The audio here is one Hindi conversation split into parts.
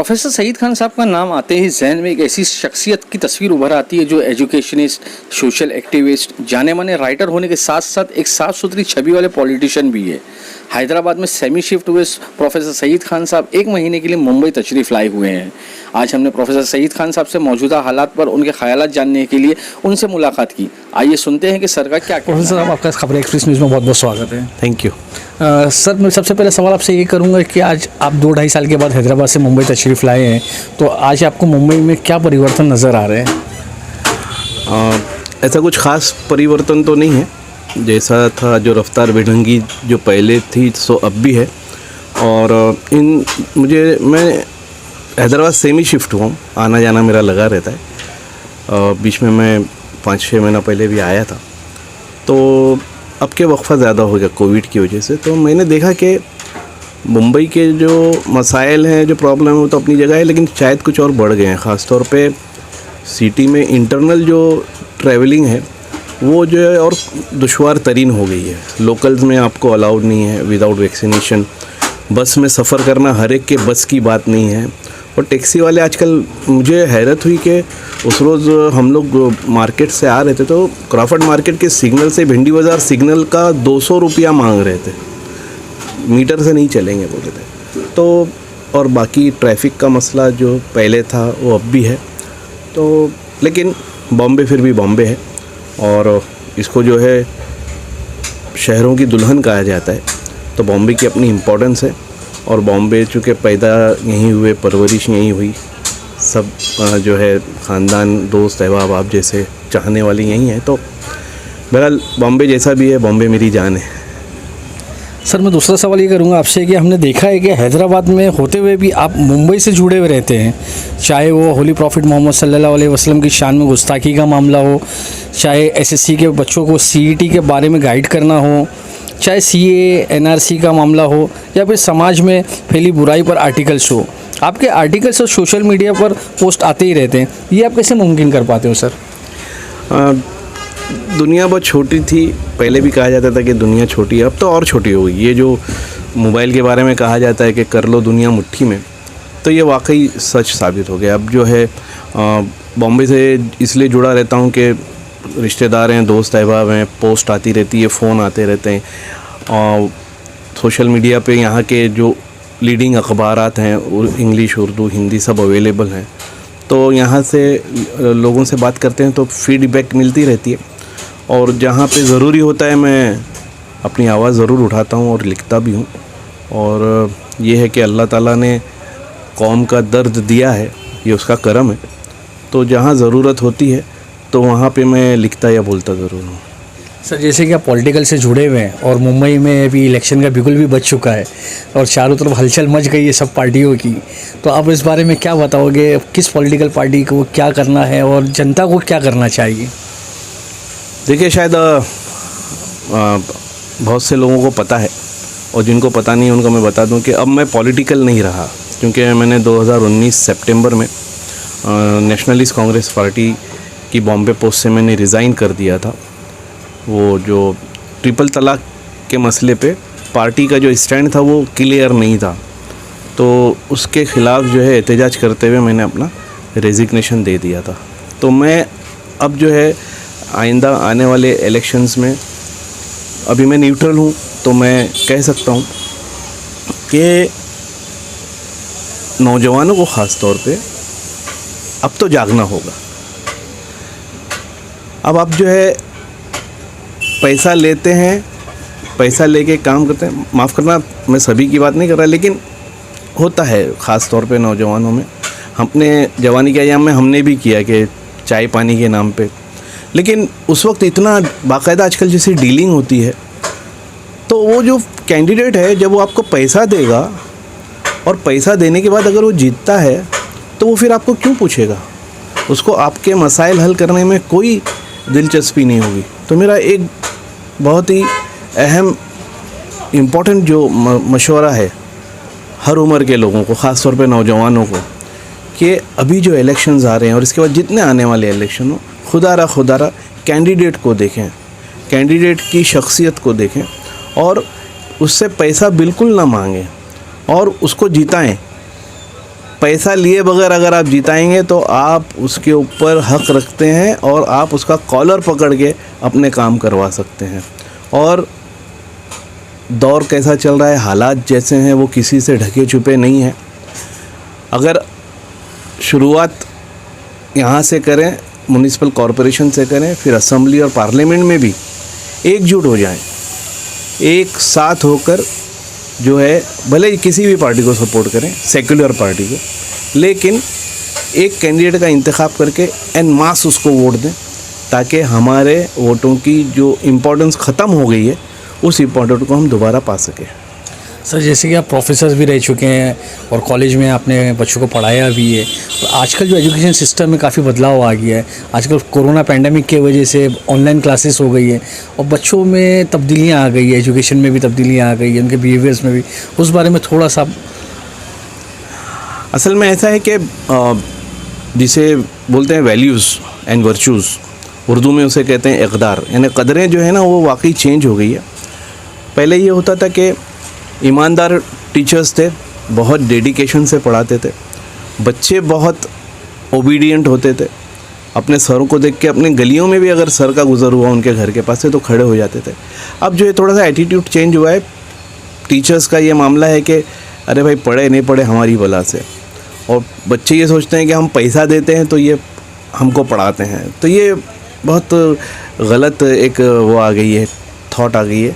प्रोफेसर सईद खान साहब का नाम आते ही जहन में एक ऐसी शख्सियत की तस्वीर उभर आती है जो एजुकेशनिस्ट, सोशल एक्टिविस्ट, जाने माने राइटर होने के साथ साथ एक साफ सुथरी छवि वाले पॉलिटिशियन भी है। हैदराबाद में सेमी शिफ्ट हुए प्रोफेसर सईद खान साहब 1 महीने के लिए मुंबई तशरीफ़ लाए हुए हैं। आज हमने प्रोफेसर सईद खान साहब से मौजूदा हालात पर उनके ख्यालात जानने के लिए उनसे मुलाकात की। आइए सुनते हैं कि सरकार क्या। प्रोफेसर साहब, आपका खबर एक्सप्रेस न्यूज़ में बहुत बहुत स्वागत है। Thank you. सर, मैं सबसे पहले सवाल आपसे ये करूंगा कि आज आप 2-2.5 साल के बाद हैदराबाद से मुंबई तशरीफ़ लाए हैं, तो आज आपको मुंबई में क्या परिवर्तन नज़र आ रहे हैं? ऐसा कुछ ख़ास परिवर्तन तो नहीं है, जैसा था जो रफ्तार बेढंगी जो पहले थी सो अब भी है। और मैं हैदराबाद सेमी शिफ्ट हुआ हूँ, आना जाना मेरा लगा रहता है। बीच में मैं 5-6 महीना पहले भी आया था, तो अब के वक्फा ज़्यादा हो गया कोविड की वजह से। तो मैंने देखा कि मुंबई के जो मसाइल हैं, जो प्रॉब्लम है, वो तो अपनी जगह है, लेकिन शायद कुछ और बढ़ गए हैं। ख़ास तौर पे सिटी में इंटरनल जो ट्रैवलिंग है वो जो है और दुश्वार तरीन हो गई है। लोकल्स में आपको अलाउड नहीं है विदाउट वैक्सीनेशन। बस में सफ़र करना हर एक के बस की बात नहीं है। और टैक्सी वाले आजकल, मुझे हैरत हुई कि उस रोज़ हम लोग मार्केट से आ रहे थे तो क्रॉफर्ड मार्केट के सिग्नल से भिंडी बाज़ार सिग्नल का 200 रुपया मांग रहे थे, मीटर से नहीं चलेंगे बोले थे। तो और बाकी ट्रैफिक का मसला जो पहले था वो अब भी है। तो लेकिन बॉम्बे फिर भी बॉम्बे है, और इसको जो है शहरों की दुल्हन कहा जाता है। तो बॉम्बे की अपनी इम्पोर्टेंस है, और बॉम्बे चूँकि पैदा यहीं हुए, परवरिश यहीं हुई, सब जो है ख़ानदान, दोस्त, अहबाब आप जैसे चाहने वाली यहीं है। तो बहरहाल बॉम्बे जैसा भी है, बॉम्बे मेरी जान है। सर, मैं दूसरा सवाल ये करूंगा आपसे कि हमने देखा है कि हैदराबाद में होते हुए भी आप मुंबई से जुड़े हुए रहते हैं, चाहे वो होली प्रॉफिट मोहम्मद सल्लल्लाहु अलैहि वसल्लम की शान में गुस्ताखी का मामला हो, चाहे एसएससी के बच्चों को सीईटी के बारे में गाइड करना हो, चाहे सीए एनआरसी का मामला हो, या फिर समाज में फैली बुराई पर आर्टिकल्स हो। आपके आर्टिकल्स और सोशल मीडिया पर पोस्ट आते ही रहते हैं, ये आप कैसे मुमकिन कर पाते हो सर? दुनिया बहुत छोटी थी, पहले भी कहा जाता था कि दुनिया छोटी है, अब तो और छोटी हो गई। ये जो मोबाइल के बारे में कहा जाता है कि कर लो दुनिया मुट्ठी में, तो ये वाकई सच साबित हो गया। अब जो है बॉम्बे से इसलिए जुड़ा रहता हूँ कि रिश्तेदार हैं, दोस्त अहबाब हैं, पोस्ट आती रहती है, फ़ोन आते रहते हैं, और सोशल मीडिया पे यहाँ के जो लीडिंग अखबारात हैं, इंग्लिश, उर्दू, हिंदी सब अवेलेबल हैं। तो यहाँ से लोगों से बात करते हैं तो फीडबैक मिलती रहती है, और जहाँ पे ज़रूरी होता है मैं अपनी आवाज़ ज़रूर उठाता हूँ और लिखता भी हूँ। और ये है कि अल्लाह ताला ने कौम का दर्द दिया है, ये उसका करम है। तो जहाँ ज़रूरत होती है तो वहाँ पे मैं लिखता या बोलता ज़रूर हूँ। सर, जैसे कि आप पॉलिटिकल से जुड़े हुए हैं और मुंबई में अभी इलेक्शन का बिगुल भी बज चुका है और चारों तरफ हलचल मच गई है सब पार्टियों की, तो आप इस बारे में क्या बताओगे? किस पॉलिटिकल पार्टी को क्या करना है और जनता को क्या करना चाहिए? देखिए, शायद बहुत से लोगों को पता है, और जिनको पता नहीं उनको मैं बता दूं कि अब मैं पॉलिटिकल नहीं रहा, क्योंकि मैंने 2019 सितंबर में नेशनलिस्ट कांग्रेस पार्टी की बॉम्बे पोस्ट से मैंने रिज़ाइन कर दिया था। वो जो ट्रिपल तलाक के मसले पे पार्टी का जो स्टैंड था वो क्लियर नहीं था, तो उसके ख़िलाफ़ जो है एहतजाज करते हुए मैंने अपना रेजिग्नेशन दे दिया था। तो मैं अब जो है आइंदा आने वाले इलेक्शंस में, अभी मैं न्यूट्रल हूँ, तो मैं कह सकता हूँ कि नौजवानों को ख़ास तौर पे अब तो जागना होगा। अब आप जो है पैसा लेते हैं, पैसा लेके काम करते हैं, माफ़ करना मैं सभी की बात नहीं कर रहा, लेकिन होता है ख़ास तौर पे नौजवानों में। हमने जवानी के अयाम में हमने भी किया कि चाय पानी के नाम पे, लेकिन उस वक्त इतना बाकायदा आजकल जैसी डीलिंग होती है, तो वो जो कैंडिडेट है जब वो आपको पैसा देगा और पैसा देने के बाद अगर वो जीतता है तो वो फिर आपको क्यों पूछेगा? उसको आपके मसाइल हल करने में कोई दिलचस्पी नहीं होगी। तो मेरा एक बहुत ही अहम इम्पोर्टेंट जो मशवरा है हर उम्र के लोगों को, ख़ास तौर पे नौजवानों को, कि अभी जो इलेक्शंस आ रहे हैं और इसके बाद जितने आने वाले इलेक्शन हो, खुदारा कैंडिडेट को देखें, कैंडिडेट की शख्सियत को देखें, और उससे पैसा बिल्कुल ना मांगें और उसको जिताएं। पैसा लिए बगैर अगर आप जिताएंगे तो आप उसके ऊपर हक रखते हैं और आप उसका कॉलर पकड़ के अपने काम करवा सकते हैं। और दौर कैसा चल रहा है, हालात जैसे हैं, वो किसी से ढके छुपे नहीं हैं। अगर शुरुआत यहाँ से करें, म्युनिसिपल कॉरपोरेशन से करें, फिर असेंबली और पार्लियामेंट में भी एकजुट हो जाएं, एक साथ होकर जो है, भले ही किसी भी पार्टी को सपोर्ट करें, सेक्युलर पार्टी को, लेकिन एक कैंडिडेट का इंतखाब करके एन मास उसको वोट दें, ताकि हमारे वोटों की जो इम्पोर्टेंस ख़त्म हो गई है उस इम्पोर्टेंट को हम दोबारा पा सकें। सर जैसे कि आप प्रोफेसर भी रह चुके हैं और कॉलेज में आपने बच्चों को पढ़ाया भी है, तो आजकल जो एजुकेशन सिस्टम में काफ़ी बदलाव आ गया है। आजकल कोरोना पैंडेमिक की वजह से ऑनलाइन क्लासेस हो गई है और बच्चों में तब्दीलियाँ आ गई है, एजुकेशन में भी तब्दीलियाँ आ गई है, उनके बिहेवियर्स में भी। उस बारे में थोड़ा सा असल में ऐसा है कि जिसे बोलते हैं वैल्यूज़ एंड वर्चूज़, उर्दू में उसे कहते हैं इक़दार, यानी कदरें जो है ना वो वाकई चेंज हो गई है। पहले ये होता था कि ईमानदार टीचर्स थे, बहुत डेडिकेशन से पढ़ाते थे, बच्चे बहुत ओबीडियंट होते थे, अपने सरों को देख के अपने गलियों में भी अगर सर का गुज़र हुआ उनके घर के पास से तो खड़े हो जाते थे। अब जो है थोड़ा सा एटीट्यूड चेंज हुआ है। टीचर्स का ये मामला है कि अरे भाई पढ़े नहीं पढ़े हमारी बला से, और बच्चे ये सोचते हैं कि हम पैसा देते हैं तो ये हमको पढ़ाते हैं। तो ये बहुत गलत एक वो आ गई है, थॉट आ गई है।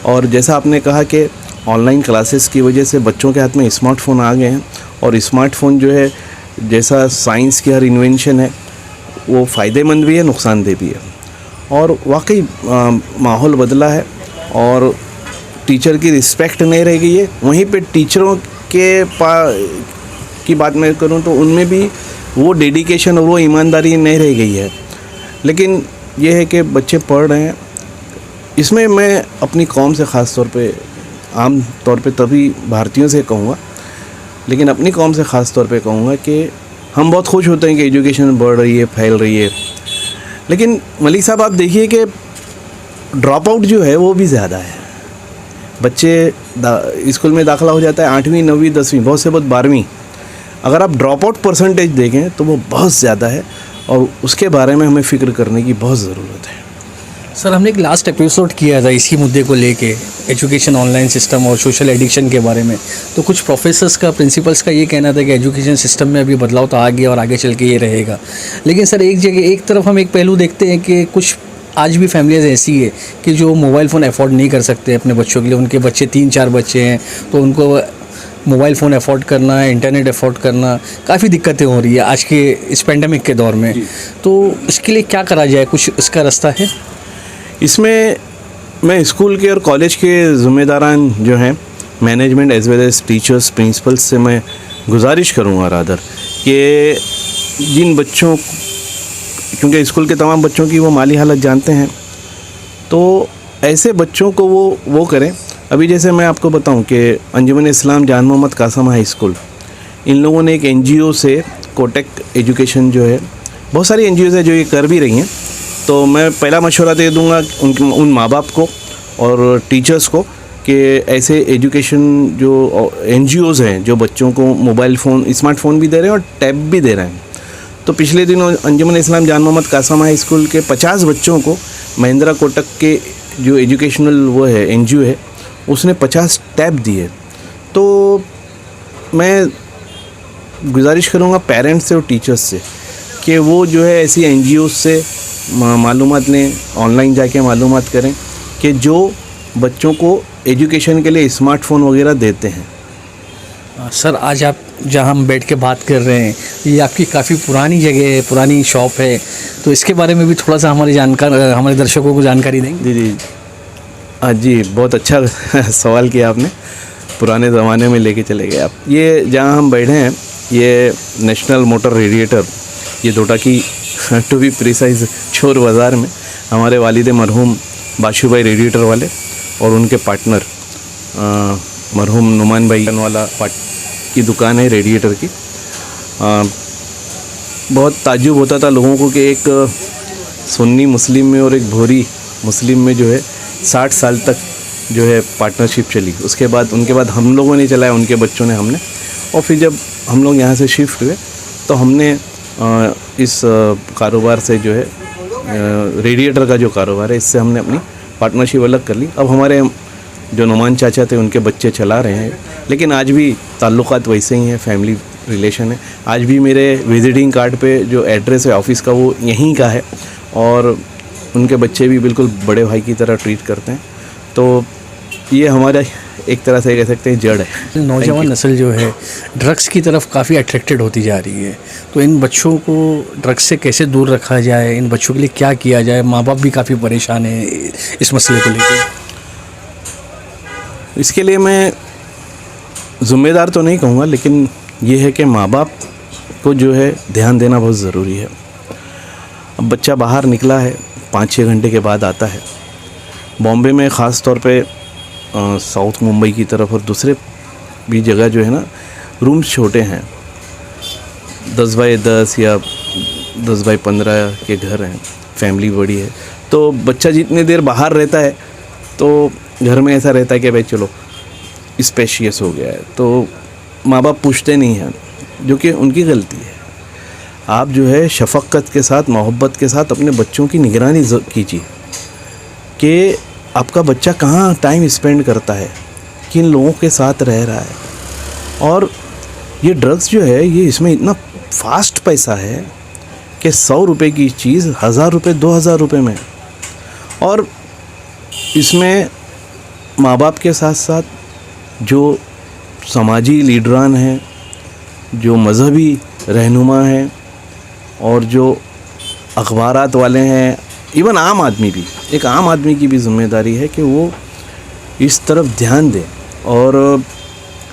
और जैसा आपने कहा कि ऑनलाइन क्लासेस की वजह से बच्चों के हाथ में स्मार्टफ़ोन आ गए हैं, और स्मार्टफ़ोन जो है जैसा साइंस की हर इन्वेंशन है वो फ़ायदेमंद भी है, नुकसानदेह भी है। और वाकई माहौल बदला है और टीचर की रिस्पेक्ट नहीं रह गई है। वहीं पे टीचरों के की बात मैं करूं तो उनमें भी वो डेडिकेशन और वो ईमानदारी नहीं रह गई है। लेकिन ये है कि बच्चे पढ़ रहे हैं। इसमें मैं अपनी कौम से ख़ास तौर पे, आम तौर पे तभी भारतीयों से कहूँगा, लेकिन अपनी कौम से ख़ास तौर पे कहूँगा कि हम बहुत खुश होते हैं कि एजुकेशन बढ़ रही है, फैल रही है। लेकिन मलिक साहब आप देखिए कि ड्रॉप आउट जो है वो भी ज़्यादा है। बच्चे स्कूल में दाखिला हो जाता है 8वीं 9वीं 10वीं, बहुत से बहुत 12वीं, अगर आप ड्रॉप आउट परसेंटेज देखें तो वो बहुत ज़्यादा है, और उसके बारे में हमें फ़िक्र करने की बहुत ज़रूरत है। सर हमने एक लास्ट एपिसोड किया था इसी मुद्दे को लेके, एजुकेशन ऑनलाइन सिस्टम और सोशल एडिक्शन के बारे में। तो कुछ प्रोफेसर्स का, प्रिंसिपल्स का ये कहना था कि एजुकेशन सिस्टम में अभी बदलाव तो आ गया और आगे चल के ये रहेगा। लेकिन सर एक तरफ हम एक पहलू देखते हैं कि कुछ आज भी फैमिलीज़ ऐसी है कि जो मोबाइल फ़ोन अफोर्ड नहीं कर सकते अपने बच्चों के लिए। उनके बच्चे 3-4 बच्चे हैं तो उनको मोबाइल फ़ोन अफोर्ड करना, इंटरनेट अफोर्ड करना, काफ़ी दिक्कतें हो रही है आज के इस पेंडेमिक के दौर में। तो इसके लिए क्या करा जाए, कुछ इसका रास्ता है? इसमें मैं स्कूल के और कॉलेज के ज़िम्मेदारान जो हैं, management as well as teachers, principals से मैं गुजारिश करूँगा रादर कि जिन बच्चों, क्योंकि स्कूल के तमाम बच्चों की वो माली हालत जानते हैं, तो ऐसे बच्चों को वो करें। अभी जैसे मैं आपको बताऊं कि अंजुमन इस्लाम जान मोहम्मद कासम हाई स्कूल, इन लोगों ने एक NGO से कोटेक एजुकेशन जो है, बहुत सारी NGOs है जो ये कर भी रही हैं। तो मैं पहला मशवरा दे दूंगा उन माँ बाप को और टीचर्स को कि ऐसे एजुकेशन जो NGOs हैं जो बच्चों को मोबाइल फ़ोन, स्मार्टफ़ोन भी दे रहे हैं और टैब भी दे रहे हैं। तो पिछले दिनों अंजुमन इस्लाम जान मोहम्मद कासम हाई स्कूल के 50 बच्चों को महिंद्रा कोटक के जो एजुकेशनल वो है NGO है, उसने 50 टैब दिए। तो मैं गुजारिश करूँगा पेरेंट्स से और टीचर्स से कि वो जो है ऐसी NGOs से मालूमात लें, ऑनलाइन जाके मालूमात करें कि जो बच्चों को एजुकेशन के लिए स्मार्टफ़ोन वगैरह देते हैं। सर आज आप जहाँ हम बैठ के बात कर रहे हैं, ये आपकी काफ़ी पुरानी जगह है, पुरानी शॉप है, तो इसके बारे में भी थोड़ा सा हमारे दर्शकों को जानकारी देंगे? जी बहुत अच्छा सवाल किया आपने। पुराने ज़माने में लेके चले गए आप। ये जहाँ हम बैठे हैं ये नेशनल मोटर रेडिएटर, ये डोडा की टू बी प्रिसाइज चोर बाज़ार में हमारे वालिद मरहूम बाशु भाई रेडिएटर वाले और उनके पार्टनर मरहूम नुमान भाई वाला की दुकान है रेडिएटर की। बहुत ताज्जुब होता था लोगों को कि एक सुन्नी मुस्लिम में और एक भोरी मुस्लिम में जो है 60 साल तक जो है पार्टनरशिप चली। उनके बाद हम लोगों ने चलाया, उनके बच्चों ने, हमने। और फिर जब हम लोग यहाँ से शिफ्ट हुए तो हमने इस कारोबार से जो है रेडिएटर का जो कारोबार है इससे हमने अपनी पार्टनरशिप अलग कर ली। अब हमारे जो नुमान चाचा थे उनके बच्चे चला रहे हैं, लेकिन आज भी ताल्लुकात वैसे ही हैं, फैमिली रिलेशन है। आज भी मेरे विजिटिंग कार्ड पे जो एड्रेस है ऑफिस का वो यहीं का है और उनके बच्चे भी बिल्कुल बड़े भाई की तरह ट्रीट करते हैं। तो ये हमारा एक तरह से कह सकते हैं जड़ है। नौजवान नस्ल जो है ड्रग्स की तरफ काफ़ी अट्रैक्टेड होती जा रही है, तो इन बच्चों को ड्रग्स से कैसे दूर रखा जाए, इन बच्चों के लिए क्या किया जाए? माँ बाप भी काफ़ी परेशान हैं इस मसले को लेकर। इसके लिए मैं ज़िम्मेदार तो नहीं कहूँगा, लेकिन ये है कि माँ बाप को जो है ध्यान देना बहुत ज़रूरी है। अब बच्चा बाहर निकला है 5-6 घंटे के बाद आता है। बॉम्बे में ख़ास तौर पे साउथ मुंबई की तरफ और दूसरे भी जगह जो है ना, रूम्स छोटे हैं, 10 बाई 10 या 10 बाई 15 के घर हैं, फैमिली बड़ी है। तो बच्चा जितनी देर बाहर रहता है तो घर में ऐसा रहता है कि भाई चलो स्पेशियस हो गया है, तो माँ बाप पूछते नहीं हैं, जो कि उनकी गलती है। आप जो है शफ़क़त के साथ, मोहब्बत के साथ अपने बच्चों की निगरानी कीजिए कि आपका बच्चा कहाँ टाइम स्पेंड करता है, किन लोगों के साथ रह रहा है। और ये ड्रग्स जो है ये इसमें इतना फास्ट पैसा है कि 100 रुपये की चीज़ 1000 रुपये 2000 रुपये में। और इसमें माँ बाप के साथ साथ जो समाजी लीडरान हैं, जो मज़हबी रहनुमा हैं और जो अखबारात वाले हैं, इवन आम आदमी भी, एक आम आदमी की भी जिम्मेदारी है कि वो इस तरफ ध्यान दे। और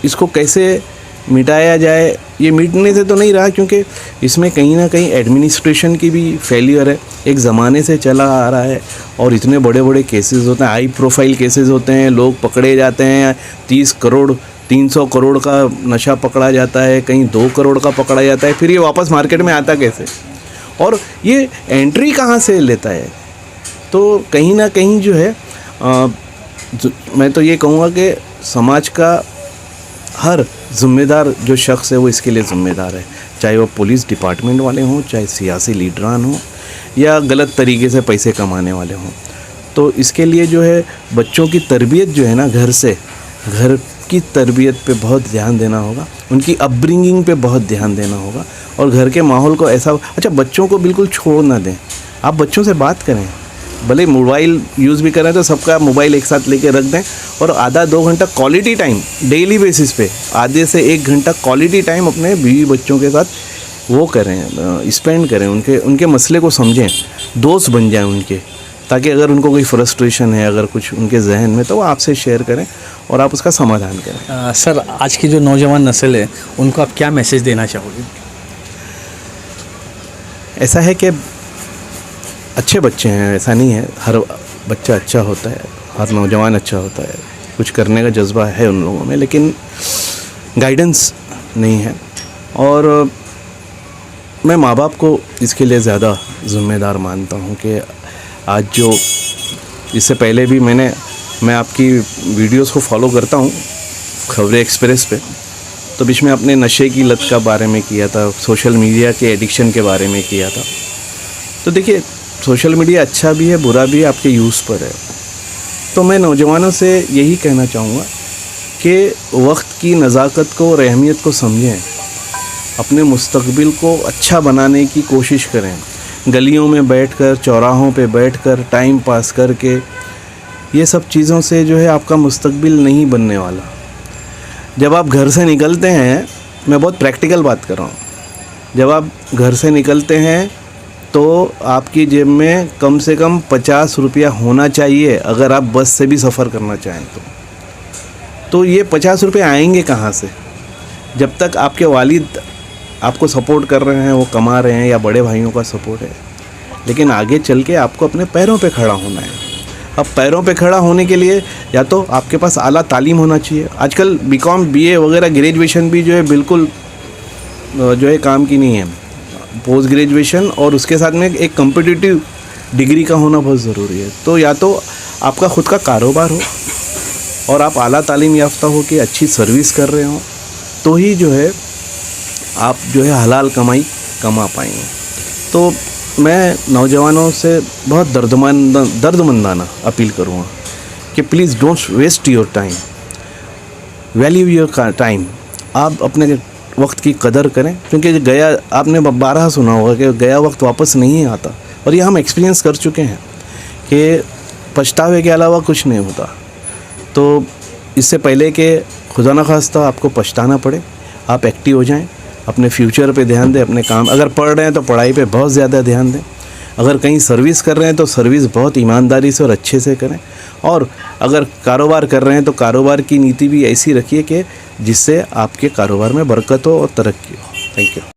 इसको कैसे मिटाया जाए, ये मिटने से तो नहीं रहा, क्योंकि इसमें कहीं ना कहीं एडमिनिस्ट्रेशन की भी फेलियर है। एक ज़माने से चला आ रहा है और इतने बड़े बड़े केसेस होते हैं, हाई प्रोफाइल केसेस होते हैं, लोग पकड़े जाते हैं। 30 करोड़ 300 करोड़ का नशा पकड़ा जाता है, कहीं 2 करोड़ का पकड़ा जाता है, फिर ये वापस मार्केट में आता कैसे, और ये एंट्री कहाँ से लेता है। तो कहीं ना कहीं जो है मैं तो ये कहूँगा कि समाज का हर ज़िम्मेदार जो शख्स है वो इसके लिए ज़िम्मेदार है, चाहे वो पुलिस डिपार्टमेंट वाले हों, चाहे सियासी लीडरान हों, या गलत तरीके से पैसे कमाने वाले हों। तो इसके लिए जो है बच्चों की तरबियत जो है ना, घर की तरबियत पे बहुत ध्यान देना होगा, उनकी अपब्रिंगिंग पे बहुत ध्यान देना होगा, और घर के माहौल को ऐसा, अच्छा बच्चों को बिल्कुल छोड़ ना दें। आप बच्चों से बात करें, भले मोबाइल यूज़ भी करें तो सबका मोबाइल एक साथ लेके रख दें, और आधा 2 घंटा क्वालिटी टाइम डेली बेसिस पे, आधे से 1 घंटा क्वालिटी टाइम अपने बीवी बच्चों के साथ वो करें, स्पेंड करें, उनके मसले को समझें, दोस्त बन जाएं उनके, ताकि अगर उनको कोई फ्रस्ट्रेशन है, अगर कुछ उनके जहन में, तो वो आपसे शेयर करें और आप उसका समाधान करें। सर, आज की जो नौजवान नस्ल है उनको आप क्या मैसेज देना चाहोगे? ऐसा है कि अच्छे बच्चे हैं, ऐसा नहीं है हर बच्चा अच्छा होता है, हर नौजवान अच्छा होता है, कुछ करने का जज्बा है उन लोगों में, लेकिन गाइडेंस नहीं है। और मैं माँ बाप को इसके लिए ज़्यादा ज़िम्मेदार मानता हूँ कि आज जो, इससे पहले भी मैं आपकी वीडियोस को फॉलो करता हूँ खबरें एक्सप्रेस पे, तो बीच में अपने नशे की लत का बारे में किया था, सोशल मीडिया के एडिक्शन के बारे में किया था। तो देखिए, सोशल मीडिया अच्छा भी है, बुरा भी है, आपके यूज़ पर है। तो मैं नौजवानों से यही कहना चाहूँगा कि वक्त की नज़ाकत को और अहमियत को समझें, अपने मुस्तकबिल को अच्छा बनाने की कोशिश करें। गलियों में बैठकर, चौराहों पे बैठकर टाइम पास करके, ये सब चीज़ों से जो है आपका मुस्तकबिल नहीं बनने वाला। जब आप घर से निकलते हैं, मैं बहुत प्रैक्टिकल बात कर रहा हूँ, जब आप घर से निकलते हैं तो आपकी जेब में कम से कम 50 रुपया होना चाहिए, अगर आप बस से भी सफ़र करना चाहें तो ये 50 रुपये आएंगे कहाँ से? जब तक आपके वालिद आपको सपोर्ट कर रहे हैं, वो कमा रहे हैं, या बड़े भाइयों का सपोर्ट है। लेकिन आगे चल के आपको अपने पैरों पे खड़ा होना है। अब पैरों पे खड़ा होने के लिए या तो आपके पास आला तालीम होना चाहिए। आजकल बीकॉम, बीए वगैरह ग्रेजुएशन भी जो है बिल्कुल जो है काम की नहीं है। पोस्ट ग्रेजुएशन और उसके साथ में एक कॉम्पिटिटिव डिग्री का होना बहुत ज़रूरी है। तो या तो आपका ख़ुद का कारोबार हो और आप आला तालीम याफ्ता हो कि अच्छी सर्विस कर रहे हो, तो ही जो है आप जो है हलाल कमाई कमा पाएंगे। तो मैं नौजवानों से बहुत दर्दमंदाना अपील करूँगा कि please don't waste your time, value your time. आप अपने वक्त की कदर करें, क्योंकि गया, आपने 12 सुना होगा कि गया वक्त वापस नहीं आता, और ये हम एक्सपीरियंस कर चुके हैं कि पछतावे के अलावा कुछ नहीं होता। तो इससे पहले कि खुदा न खास्ता आपको पछताना पड़े, आप एक्टिव हो जाएं, अपने फ्यूचर पे ध्यान दें, अपने काम, अगर पढ़ रहे हैं तो पढ़ाई पे बहुत ज़्यादा ध्यान दें, अगर कहीं सर्विस कर रहे हैं तो सर्विस बहुत ईमानदारी से और अच्छे से करें, और अगर कारोबार कर रहे हैं तो कारोबार की नीति भी ऐसी रखिए कि जिससे आपके कारोबार में बरकत हो और तरक्की हो। Thank you.